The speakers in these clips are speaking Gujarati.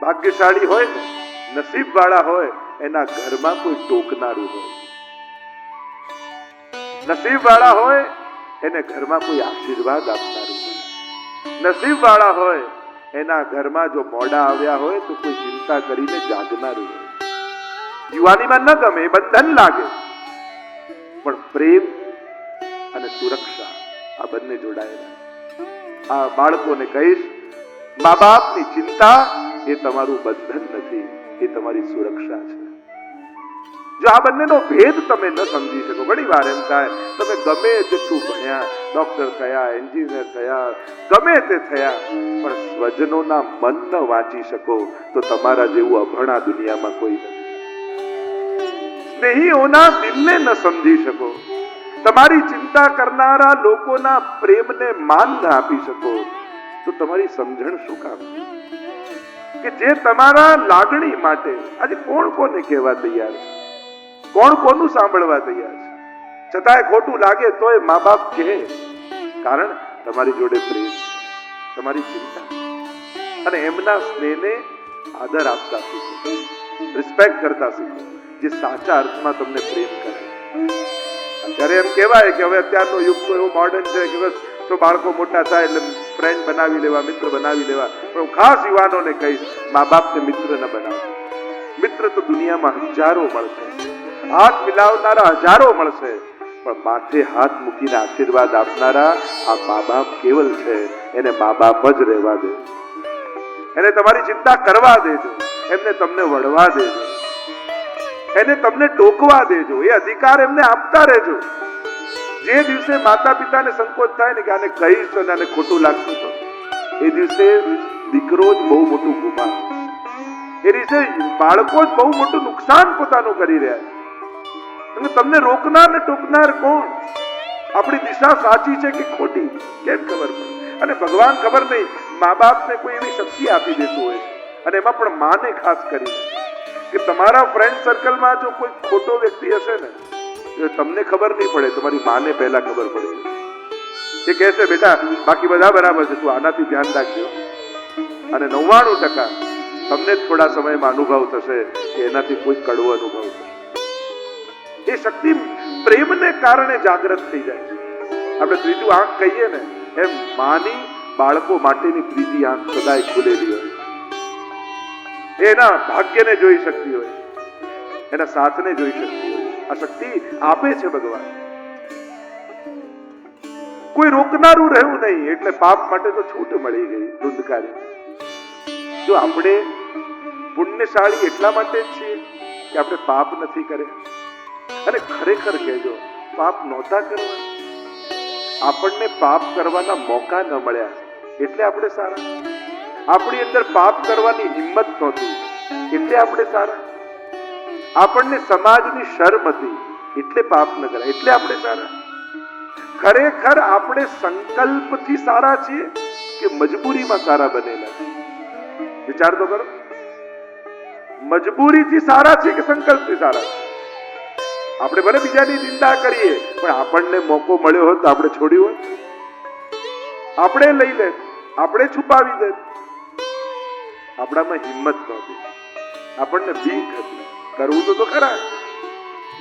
ભાગ્યશાળી હોય ને, નસીબ વાળા હોય, એના ઘરમાં કોઈ ટોકનારું હોય. નસીબ વાળા હોય એને ઘરમાં કોઈ આશીર્વાદ આપનારું હોય. નસીબ વાળા હોય એના ઘરમાં જો મોડા આવ્યા હોય તો કોઈ ચિંતા કરીને જાગનારું હોય. યુવાનીમાં ન ગમે, બંધન લાગે, પણ પ્રેમ અને સુરક્ષા આ બંને જોડાયેલા. આ બાળકોને કહીશ, મા બાપની ચિંતા એ તમારું બંધન નથી, એ તમારી સુરક્ષા છે. જો આ બંનેનો ભેદ તમે ન સમજી શકો, ઘણી વાર એમ થાય તમે ગમે તેટલું ભણ્યા, ડોક્ટર થયા, એન્જિનિયર થયા, ગમે તે થયા, પણ સ્વજનોના મન ન વાંચી શકો તો તમારા જેવું અભણા દુનિયામાં કોઈ નથી. સ્નેહીઓના દિલને ન સમજી શકો, તમારી ચિંતા કરનારા લોકોના પ્રેમને માન ન આપી શકો તો તમારી સમજણ શું કામ? કે જે તમારા લાગણી માટે આજે કોણ કોને કહેવા તૈયાર છે, કોણ કોનું સાંભળવા તૈયાર છે? છતાંય ખોટું લાગે તોય મા બાપ કહે, કારણ તમારી જોડે પ્રેમ, તમારી ચિંતા, અને એમના સ્નેહને આદર આપતા શીખો, રિસ્પેક્ટ કરતા શીખો, જે સાચા અર્થમાં તમને પ્રેમ કરે. અત્યારે એમ કહેવાય કે હવે અત્યારનો યુગ તો એવો મોડર્ન છે કે બસ તો બાળકો મોટા થાય એટલે ફ્રેન્ડ બનાવી લેવા, મિત્ર બનાવી લેવા. પણ હું ખાસ યુવાનોને કહીશ, મા બાપને મિત્ર ન બનાવો. મિત્ર તો દુનિયામાં હજારો મળશે, હાથ મિલાવનારા હજારો મળશે, પણ માથે હાથ મૂકીને આશીર્વાદ આપનારા આ મા બાપ કેવલ છે. એને મા બાપ જ રહેવા દે, એને તમારી ચિંતા કરવા દેજો, એમને તમને વળવા દેજો, એને તમને ટોકવા દેજો, એ અધિકાર એમને આપતા રહેજો. જે દિવસે માતા પિતાને સંકોચ થાય ને કે આને કહીશ તો આને ખોટું લાગતું, તો એ દિવસે દીકરો જ બહુ મોટું ગુમાન, એ દિવસે બાળકો જ બહુ મોટું નુકસાન પોતાનું કરી રહ્યા છે. અને તમને રોકનાર ને ટોકનાર કોણ? આપણી દિશા સાચી છે કે ખોટી કેમ ખબર પડે? અને ભગવાન ખબર નહીં મા બાપને કોઈ એવી શક્તિ આપી દેતું હોય છે, અને એમાં પણ માને ખાસ કરીને, કે તમારા ફ્રેન્ડ સર્કલમાં જો કોઈ ખોટો વ્યક્તિ હશે ને, તમને ખબર નહીં પડે, તમારી માને પહેલા ખબર પડે. એ કહેશે બેટા બાકી બધા બરાબર છે, તું આનાથી ધ્યાન રાખજો. અને 99% તમને જ થોડા સમયમાં અનુભવ થશે કે એનાથી કોઈ કડવો અનુભવ થશે. એ શક્તિ પ્રેમને કારણે જાગૃત થઈ જાય છે. આપણે ત્રીજું આંખ કહીએ ને, એમ માની બાળકો માટેની ત્રીજી આંખ સદાય ખુલેલી હોય. એના ભાગ્યને જોઈ શકતી હોય, એના સાથને જોઈ શકતી હોય. આ શક્તિ આપે છે ભગવાન. કોઈ રોકનારું રહ્યું નહીં, એટલે પાપ માટે તો છૂટ મળી ગઈ ધુંધકારી. જો આપણે પુણ્યશાળી એટલા માટે જ છીએ કે આપણે પાપ નથી કર્યા. અને ખરેખર કહેજો, પાપ નહોતા કરવા, આપણને પાપ કરવાના મોકા ન મળ્યા એટલે આપણે સારા. આપણી અંદર પાપ કરવાની હિંમત નહોતી એટલે આપણે સારા. આપણને સમાજની શરમ હતી એટલે પાપ ન કર્યા એટલે આપણે સારા. ખરેખર આપણે સંકલ્પથી સારા છીએ કે મજબૂરીમાં સારા બનેલા? વિચાર તો કરો. મજબૂરીથી સારા છીએ કે સંકલ્પથી સારા? આપણે ભલે બીજાની નિંદા કરીએ, પણ આપણને મોકો મળ્યો હોત તો આપણે છોડ્યું હોત? આપણે લઈ લે, આપણે છુપાવી દે. આપણામાં હિંમત નહોતી, આપણને બીક હતી. કરવું તો ખરા.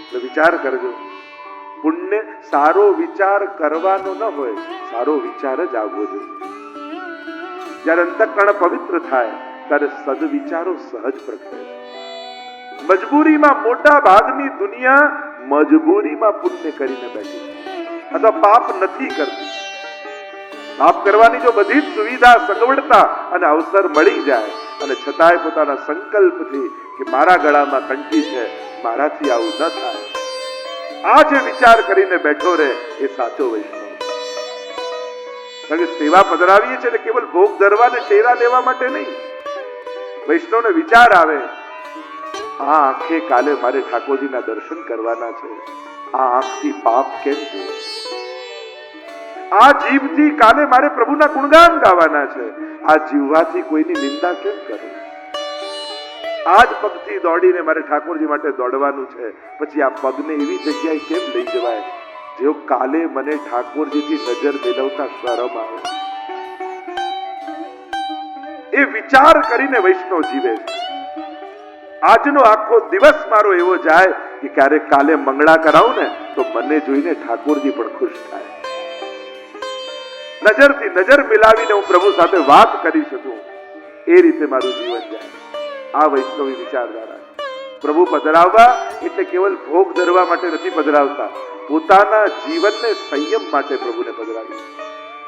તો વિચાર કરજો, પુણ્ય સારો વિચાર કરવાનો ન હોય, સારો વિચાર જ આવવો જોઈએ. જ્યારે અંતઃકરણ પવિત્ર થાય ત્યારે સદવિચારો સહજ પ્રગટે. મજબૂરીમાં મોટા ભાગની દુનિયા મજબૂરીમાં પુણ્ય કરીને બેઠી અથવા પાપ નથી કરતી. પાપ કરવાની જો બધી જ સુવિધા, સગવડતા અને અવસર મળી જાય, અને છતાંય પોતાના સંકલ્પથી કે મારા ગળામાં કંઠી છે, મારાથી આવું ન થાય, આ જે વિચાર કરીને બેઠો રહે એ સાચો વૈષ્ણવ. કારણ કે સેવા પધરાવીએ છીએ કેવલ ભોગ ધરવા ને ટેરા લેવા માટે નહીં. વૈષ્ણવને વિચાર આવે, આ આંખે કાલે મારે ઠાકોરજીના દર્શન કરવાના છે, આ આંખથી પાપ કેમ જોવું? આ જીભથી કાલે મારે પ્રભુના ગુણગાન ગાવાના છે, આ જીવવાથી કોઈની નિંદા કેમ કરું? આ જ પગથી દોડીને મારે ઠાકોરજી માટે દોડવાનું છે, પછી આ પગને એવી જગ્યાએ કેમ લઈ જવાય જેઓ કાલે મને ઠાકોરજીથી નજર મેળવતા શરમ આવે? એ વિચાર કરીને વૈષ્ણવ જીવે છે. આજનો આખો દિવસ મારો એવો જાય કે ક્યારેક કાલે મંગળા કરાવું ને તો મને જોઈને ઠાકોરજી પણ ખુશ થાય. નજરથી નજર મિલાવીને હું પ્રભુ સાથે વાત કરી શકું, એ રીતે મારું જીવન જાય. આ વૈષ્ણવી વિચારધારા. પ્રભુ પધરાવવા એટલે કેવલ ભોગ ધરવા માટે નથી પધરાવતા, પોતાના જીવનને સંયમ માટે પ્રભુને પધરાવી,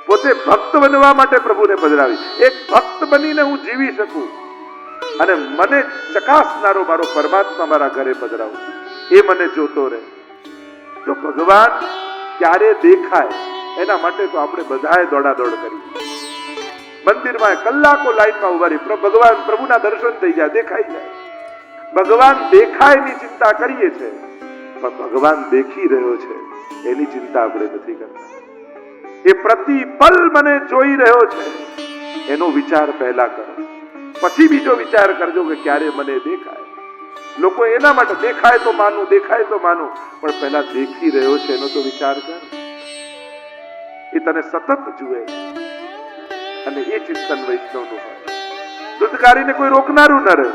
પોતે ભક્ત બનવા માટે પ્રભુને પધરાવી. એક ભક્ત બનીને હું જીવી શકું અને મને ચકાસનારો મારો પરમાત્મા મારા ઘરે પધરાવું, એ મને જોતો રહે. તો ભગવાન ક્યારે દેખાય એના માટે તો આપણે બધાએ દોડાદોડ કરી. મંદિરમાં કલાકો લાઈનમાં ઉભા રહી, ભગવાન પ્રભુના દર્શન થઈ જાય, દેખાઈ જાય. ભગવાન દેખાય એની ચિંતા કરીએ છીએ, પણ ભગવાન દેખી રહ્યો છે એની ચિંતા આપણે નથી કરતા. એ પ્રતિપલ મને જોઈ રહ્યો છે એનો વિચાર પહેલા કરો, પછી બીજો વિચાર કરજો કે ક્યારે મને દેખાય. લોકો એના માટે દેખાય તો માનું, દેખાય તો માનું, પણ પહેલા દેખી રહ્યો છે એનો તો વિચાર કર. એ તને સતત જુએ અને એ ચિંતન વૈષ્ણવનું હોય. દૂધકારીને કોઈ રોકનારું ન રહે,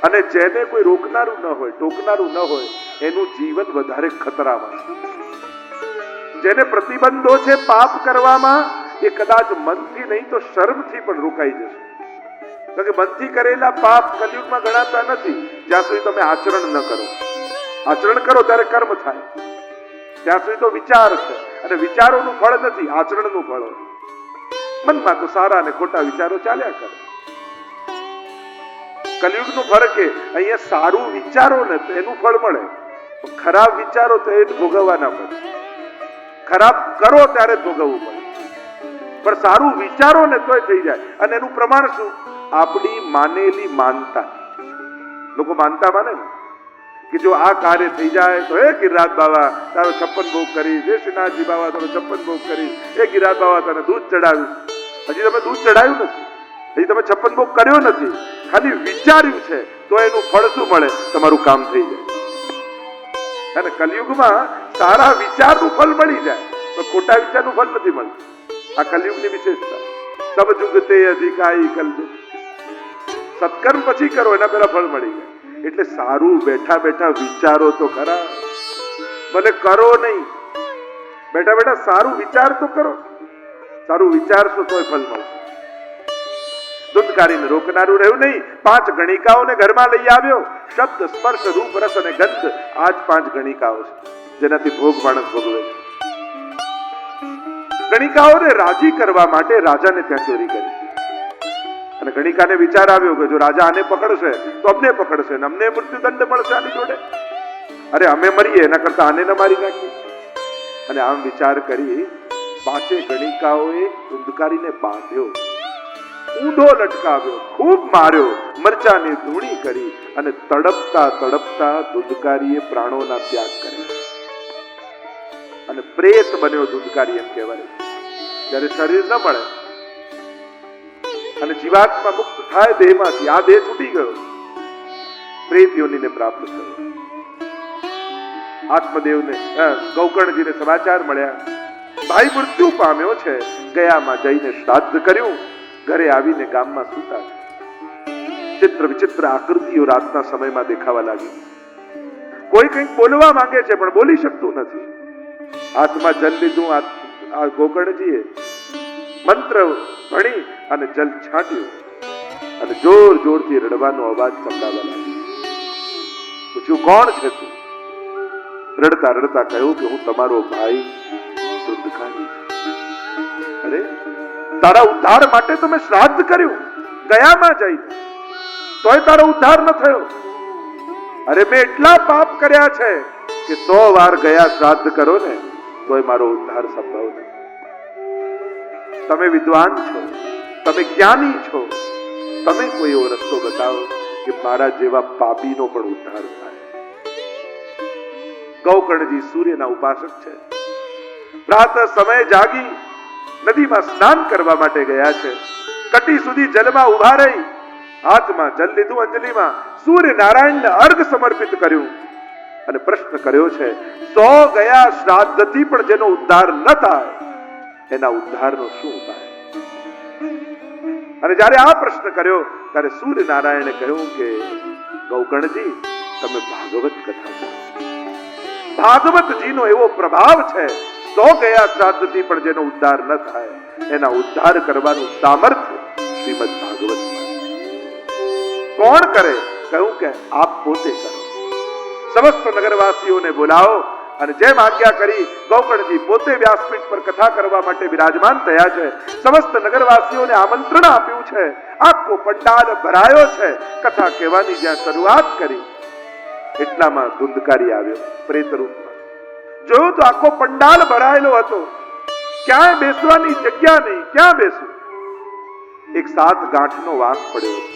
અને જેને કોઈ રોકનારું ન હોય, ટોકનારું ન હોય, એનું જીવન વધારે ખતરામાં છે. જેને પ્રતિબંધો છે પાપ કરવામાં, એ કદાચ મનથી નહીં તો શર્મથી પણ રોકાઈ જશે. કારણ કે મનથી કરેલા પાપ કલયુગમાં ગણાતા નથી જ્યાં સુધી તમે આચરણ ન કરો. આચરણ કરો ત્યારે કર્મ થાય, ત્યાં સુધી તો વિચાર છે, અને વિચારોનું ફળ નથી, આચરણનું ફળ હોય. મનમાં તો સારા અને ખોટા વિચારો ચાલ્યા કરે. કલયુગનો ફરક એ, અહીંયા સારું વિચારો ને તો એનું ફળ મળે, ખરાબ વિચારો તો એ ભોગવવાના પડે. ખરાબ કરો ત્યારે જ ભોગવવું પડે, પણ સારું વિચારો ને તોય થઈ જાય. અને એનું પ્રમાણ શું? આપણી માનેલી માનતા. લોકો માનતા માને ને કે જો આ કાર્ય થઈ જાય તો હે ગિરિરાજ બાવા તારો 56 ભોગ કરીશ, હે શ્રીનાથજી બાવા તારો 56 ભોગ કરીશ, હે ગિરિરાજ બાવા તને દૂધ ચડાવ્યું. હજી તમે દૂધ ચડાવ્યું નથી, હજી તમે 56 ભોગ કર્યો નથી, ખાલી વિચાર્યું છે, તો એનું ફળ શું મળે? તમારું કામ થઈ જાય. અને કલયુગમાં સારા વિચારનું ફળ મળી જાય, પણ ખોટા વિચારનું ફળ નથી મળતું. આ કલયુગની વિશેષતા. સબ જુગતે અધિકારી કલયુગ. સત્કર્મ પછી કરો, એના પહેલા ફળ મળી જાય. એટલે સારું બેઠા બેઠા વિચારો તો ખરા, ભલે કરો નહીં, બેઠા બેઠા સારું વિચાર તો કરો. સારું વિચારશો તોય ફળ મળશે. દૂધકારીને રોકનારું રહ્યું નહીં. 5 ગણિકાઓને ઘરમાં લઈ આવ્યો. શબ્દ, સ્પર્શ, રૂપ, રસ અને ગંધ, આ જ 5 ગણિકાઓ છે જેનાથી ભોગ માણસ ભોગવે છે. ગણિકાઓને રાજી કરવા માટે રાજાને ત્યાં ચોરી કરી. અને ગણિકાને વિચાર આવ્યો કે જો રાજા આને પકડશે તો અમને પકડશે ને અમને મૃત્યુદંડ મળશે આની જોડે. અરે અમે મરીએ એના કરતા આને ન મારી નાખીએ. અને આમ વિચાર કરી 5 ગણિકાઓએ દૂધકારીને બાંધ્યો, ઊંધો લટકાવ્યો, ખૂબ માર્યો, મરચાની ધૂણી કરી, અને તડપતા તડપતા દૂધકારીએ પ્રાણોના ત્યાગ કર્યા. અને પ્રેત બન્યો દૂધકારી, એમ કહેવાય. જ્યારે શરીર ન મળે અને જીવાત્મા મુક્ત થાય દેહમાંથી, આ દેહ છૂટી ગયો, પ્રેત યોનિને પ્રાપ્ત થયો. આત્મદેવને ગૌકર્ણજીને સમાચાર મળ્યા, ભાઈ મૃત્યુ પામ્યો છે. ગયામાં જઈને શ્રાદ્ધ કર્યું, ઘરે આવીને ગામમાં સૂતા છે. ચિત્ર વિચિત્ર આકૃતિઓ રાતના સમયમાં દેખાવા લાગી. કોઈ કંઈક બોલવા માંગે છે પણ બોલી શકતું નથી. હાથમાં જલ લીધું આ ગોકર્ણજીએ, મંત્ર ભણી અને જલ છાંટ્યું, અને જોર જોરથી રડવાનો અવાજ સંભળાવા લાગ્યો. પૂછ્યું, કોણ છે તું? રડતા રડતા કહ્યું કે હું તમારો ભાઈ દૂધકારી છું. અરે, તારા ઉદ્ધાર માટે તો મેં શ્રાદ્ધ કર્યું ગયામાં જઈને, તોય તારો ઉદ્ધાર ન થયો. અરે, મેં એટલા પાપ કર્યા છે કે 100 વાર ગયા શ્રાદ્ધ કરો ને તોય મારો ઉદ્ધાર સંભવ નથી. તમે વિદ્વાન છો, તમે જ્ઞાની છો, તમે કોઈ એવો રસ્તો બતાવો કે મારા જેવા પાપીનો પણ ઉદ્ધાર થાય. ગૌકર્ણજી સૂર્યના ઉપાસક છે. પ્રાતઃ સમય જાગી નદીમાં સ્નાન કરવા માટે ગયા છે. કટી સુધી જલમાં ઉભા રહી, હાથમાં જલ લીધું, અંજલિમાં સૂર્ય નારાયણને અર્ઘ સમર્પિત કર્યું, અને પ્રશ્ન કર્યો છે, 100 ગયા શ્રાદ્ધથી પણ જેનો ઉદ્ધાર ન થાય એના ઉદ્ધારનો શું ઉપાય? અને જ્યારે આ પ્રશ્ન કર્યો ત્યારે સૂર્યનારાયણે કહ્યું કે ગૌકર્ણજી, તમે ભાગવત કથા કરો. ભાગવતજીનો એવો પ્રભાવ છે, 100 ગયા શ્રાદ્ધથી પણ જેનો ઉદ્ધાર ન થાય એના ઉદ્ધાર કરવાનું સામર્થ્ય શ્રીમદ ભાગવતમાં. કોણ કરે? કહ્યું કે આપ પોતે કરો. સમસ્ત નગરવાસીઓને બોલાવો અને જેમ આજ્ઞા કરી ગૌકર્ણજી પોતે વ્યાસપીઠ પર કથા કરવા માટે બિરાજમાન થયા છે. સમસ્ત નગરવાસીઓને આમંત્રણ આપ્યું છે. આખો પંડાલ ભરાયો છે. કથા કહેવાની જ્યાં શરૂઆત કરી એટલામાં ધુંધકારી આવ્યો પ્રેત રૂપમાં. જોયું તો આખો પંડાલ ભરાયેલો હતો. ક્યાંય બેસવાની જગ્યા નહીં. ક્યાં બેસવું? એક 7 ગાંઠનો વાંસ પડ્યો હતો.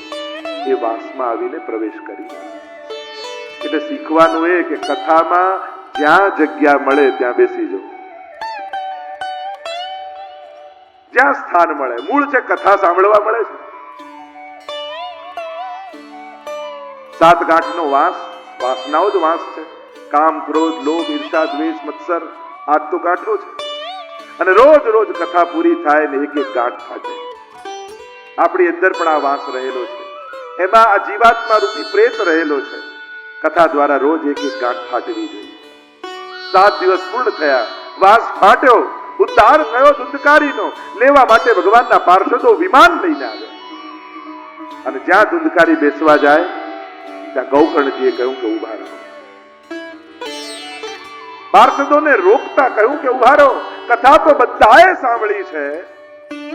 એ વાંસમાં આવીને પ્રવેશ કરી. એટલે શીખવાનું એ કે કથામાં જ્યાં જગ્યા મળે ત્યાં બેસી જવું. જ્યાં સ્થાન મળે. મૂળ છે કથા સાંભળવા મળે છે. 7 ગાંઠનો વાંસ, વાસનાઓ જ વાંસ છે. કામ, ક્રોધ, લોભ, ઈર્ષા, દ્વેષ, મત્સર, આ તો ગાંઠો છે. અને રોજ રોજ કથા પૂરી થાય ને એક ગાંઠ ફાટે. આપણી અંદર પણ આ વાંસ રહેલો છે. એમાં આ જીવાત્મા રૂપી પ્રેત રહેલો છે. કથા દ્વારા રોજ એક ગાંઠ ફાટવી જોઈએ. 7 દિવસ પૂર્ણ થયા, વાંસ ફાટ્યો, ઉદ્ધાર થયો ધુંધકારીનો. લેવા માટે ભગવાનના પાર્ષદો વિમાન લઈને આવ્યા. અને જ્યાં ધુંધકારી બેસવા જાય ત્યાં ગૌકર્ણજીએ કહ્યું કે ઉભા રહો. પાર્ષદોને રોકતા કહ્યું કે ઉભા રહો. કથા તો બધાએ સાંભળી છે,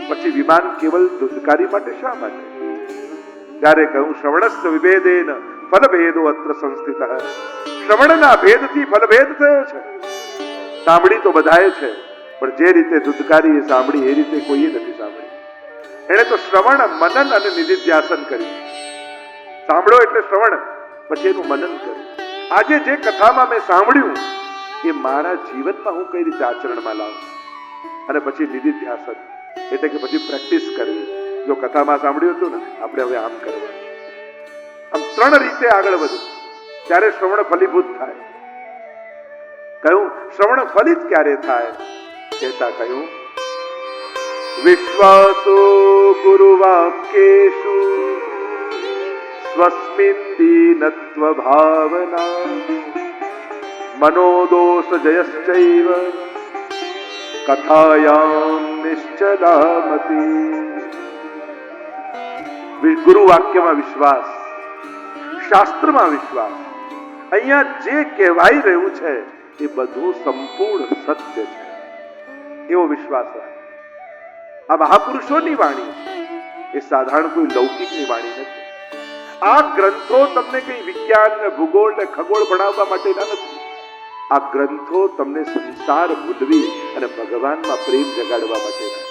પછી વિમાન કેવલ ધુંધકારી માટે શા માટે? ત્યારે કહ્યું શ્રવણસ્ય વિભેદેન ફલભેદો અત્ર સંસ્થિતઃ. શ્રવણના ભેદથી ફલભેદ થયો છે. સાંભળી તો બધાએ છે, પણ જે રીતે ધુંધકારીએ સાંભળી એ રીતે કોઈએ નથી સાંભળી. એણે તો શ્રવણ, મનન અને નિધિધ્યાસન કર્યું. સાંભળો એટલે શ્રવણ, પછી એનું મનન કર્યું. આજે જે કથામાં મેં સાંભળ્યું એ મારા જીવનમાં હું કઈ રીતે આચરણમાં લાવું. અને પછી નિધિધ્યાસન એટલે કે પછી પ્રેક્ટિસ કરવી. જો કથામાં સાંભળ્યું હતું ને આપણે હવે આમ કરવાનું. આમ 3 રીતે આગળ વધવું ત્યારે શ્રવણ ફલીભૂત થાય. કહ્યું શ્રવણ ફલિત ક્યારે થાય? કહેતા કહ્યું વિશ્વાસો ગુરુવાક્યેષુ સ્વસ્મિન દીનત્વ ભાવના મનોદોષ જયશ્ચૈવ કથાયામ નિશ્ચલામતી. ગુરુ વાક્યમાં વિશ્વાસ, શાસ્ત્રમાં વિશ્વાસ. અહીંયા જે કહેવાઈ રહ્યું છે એ બધું સંપૂર્ણ સત્ય છે એવો વિશ્વાસ રાખો. આ મહાપુરુષોની વાણી છે, એ સાધારણ કોઈ લૌકિકની વાણી નથી. આ ગ્રંથો તમને કઈ વિજ્ઞાન ને ભૂગોળ ને ખગોળ ભણાવવા માટેના નથી. આ ગ્રંથો તમને સંસાર ભૂલવી અને ભગવાનમાં પ્રેમ જગાડવા માટેના.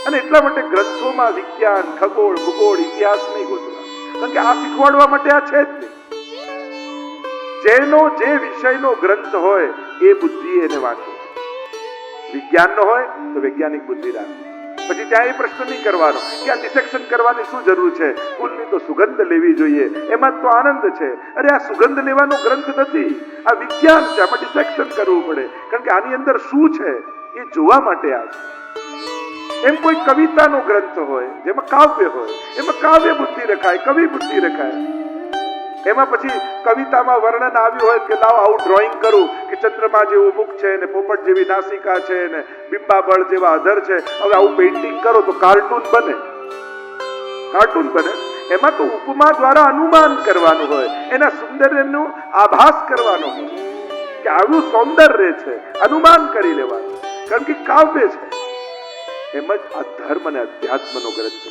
અને એટલા માટે ગ્રંથોમાં વિજ્ઞાન, ખગોળ, ભૂગોળ, ઇતિહાસ નહીં ગોતવા, કારણ કે આ શીખવાડવા માટે આ છે જ નહીં. જેનો જે વિષયનો ગ્રંથ હોય એ બુદ્ધિ એને વાંચો. વિજ્ઞાનનો હોય તો વૈજ્ઞાનિક બુદ્ધિ રાખો. પછી ત્યાં એ પ્રશ્ન નહીં કરવાનો કે આ ડિસેક્શન કરવાની શું જરૂર છે, ફૂલની તો સુગંધ લેવી જોઈએ, એમાં તો આનંદ છે. અરે આ સુગંધ લેવાનો ગ્રંથ નથી, આ વિજ્ઞાન છે. આમાં ડિસેક્શન કરવું પડે, કારણ કે આની અંદર શું છે એ જોવા માટે આ છે. એમ કોઈ કવિતાનો ગ્રંથ હોય જેમાં કાવ્ય હોય, એમાં કાવ્ય બુદ્ધિ રખાય, કવિ બુદ્ધિ રખાય. એમાં પછી કવિતામાં વર્ણન આવ્યું હોય કે લાવ આવું ડ્રોઈંગ કરું કે ચંદ્રમા જેવું મુખ છે ને પોપટ જેવી નાસિકા છે ને બિંબાબળ જેવા અધર છે, હવે આવું પેઇન્ટિંગ કરો તો કાર્ટૂન બને. કાર્ટૂન બને. એમાં તો ઉપમા દ્વારા અનુમાન કરવાનું હોય, એના સૌંદર્યનો આભાસ કરવાનો હોય કે આવું સૌંદર્ય છે, અનુમાન કરી લેવાનું, કારણ કે કાવ્ય છે. એમ જ આ ધર્મ અને અધ્યાત્મનો ગ્રંથ છે.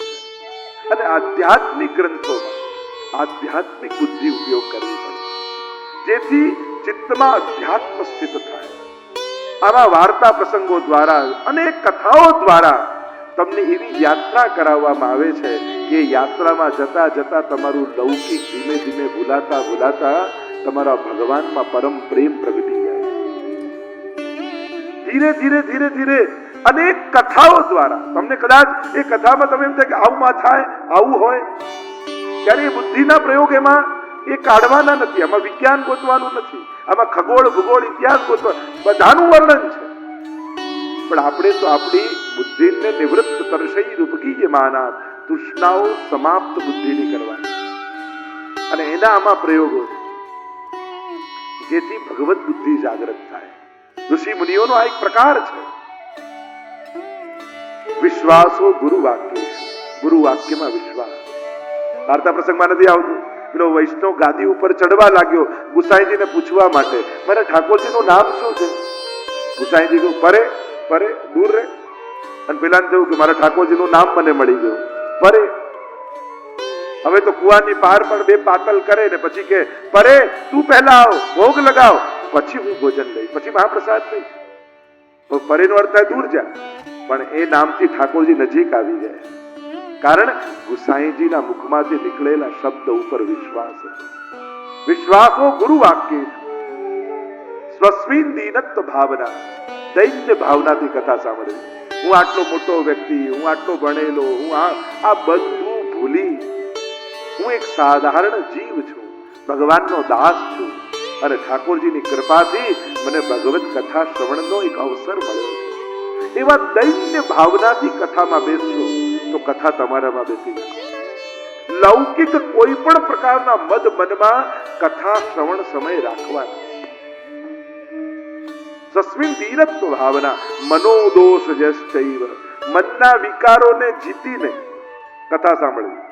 અને આધ્યાત્મિક ગ્રંથોમાં આધ્યાત્મિક બુદ્ધિ ઉપયોગ કરવી પડે, જેથી ચિત્તમાં અધ્યાત્મ સ્થિત થાય. આવા વાર્તા પ્રસંગો દ્વારા, અનેક કથાઓ દ્વારા તમને એવી યાત્રા કરાવવામાં આવે છે કે યાત્રામાં જતા જતા તમારું લૌકિક ધીમે ધીમે ભૂલાતા ભૂલાતા તમારા ભગવાનમાં પરમ પ્રેમ પ્રગટી જાય. ધીરે ધીરે ધીરે ધીરે અનેક કથાઓ દ્વારા તમને કદાચ એ કથામાં તમે એમ થાય કે આવું થાય, આવું હોય, ત્યારે એ બુદ્ધિના પ્રયોગ એમાં એ કાઢવાના નથી. આમાં વિજ્ઞાન ગોતવાનું નથી, આમાં ખગોળ, ભૂગોળ, ઇતિહાસ ગોતવા, બધાનું વર્ણન છે. પણ આપણે તો આપણી બુદ્ધિને નિવૃત્ત તરસઈ રૂપકી માના, તૃષ્ણાઓ સમાપ્ત બુદ્ધિની કરવાની અને એના આમાં પ્રયોગો છે જેથી ભગવત બુદ્ધિ જાગૃત થાય. ઋષિ મુનિઓનો આ એક પ્રકાર છે. વિશ્વાસો ગુરુ વાક્ય, ગુરુ વાક્યમાં વિશ્વાસ. વાર્તા પ્રસંગમાં નથી આવતું, પેલો વૈષ્ણવ ગાદી ઉપર ચડવા લાગ્યો ગુસાઈજીને પૂછવા માટે, મારા ઠાકોરજીનું નામ શું છે? ગુસાઈજી કહ્યું, પરે પરે દૂર રે. અને પેલાને કહ્યું કે મારા ઠાકોરજીનું નામ મને મળી ગયું, પરે. હવે તો કુવાની પાર પણ બે પાતલ કરે ને પછી કે પરે તું પહેલા આવ, ભોગ લગાવ, પછી હું ભોજન લઈશ, પછી મહાપ્રસાદ લઈશ. તો પરેનો અર્થ થાય દૂર જા. પણ એ નામથી ઠાકોરજી નજીક આવી ગયા, કારણ ગુસાઈજીના મુખમાંથી નીકળેલા શબ્દ ઉપર વિશ્વાસ હતો. વિશ્વાસો ગુરુ વાક્ય સ્વસ્મિન દીનત્વ ભાવના, દૈન્ય ભાવનાથી કથા સાંભળવી. હું આટલો મોટો વ્યક્તિ, હું આટલો ભણેલો, હું આ બધું ભૂલી હું એક સાધારણ જીવ છું, ભગવાનનો દાસ છું અને ઠાકોરજીની કૃપાથી મને ભગવત કથા શ્રવણનો એક અવસર મળ્યો છે. એવા દૈન્ય ભાવનાથી કથામાં બેસશો તો કથા તમારામાં બેસી જશે. લૌકિક કોઈ પણ પ્રકારના મદ મનમાં કથા શ્રવણ સમય રાખવાના. તસ્મિન દીનત્વ ભાવના મનોદોષ જશ્ચૈવ, મનના વિકારોને જીતીને કથા સાંભળવી.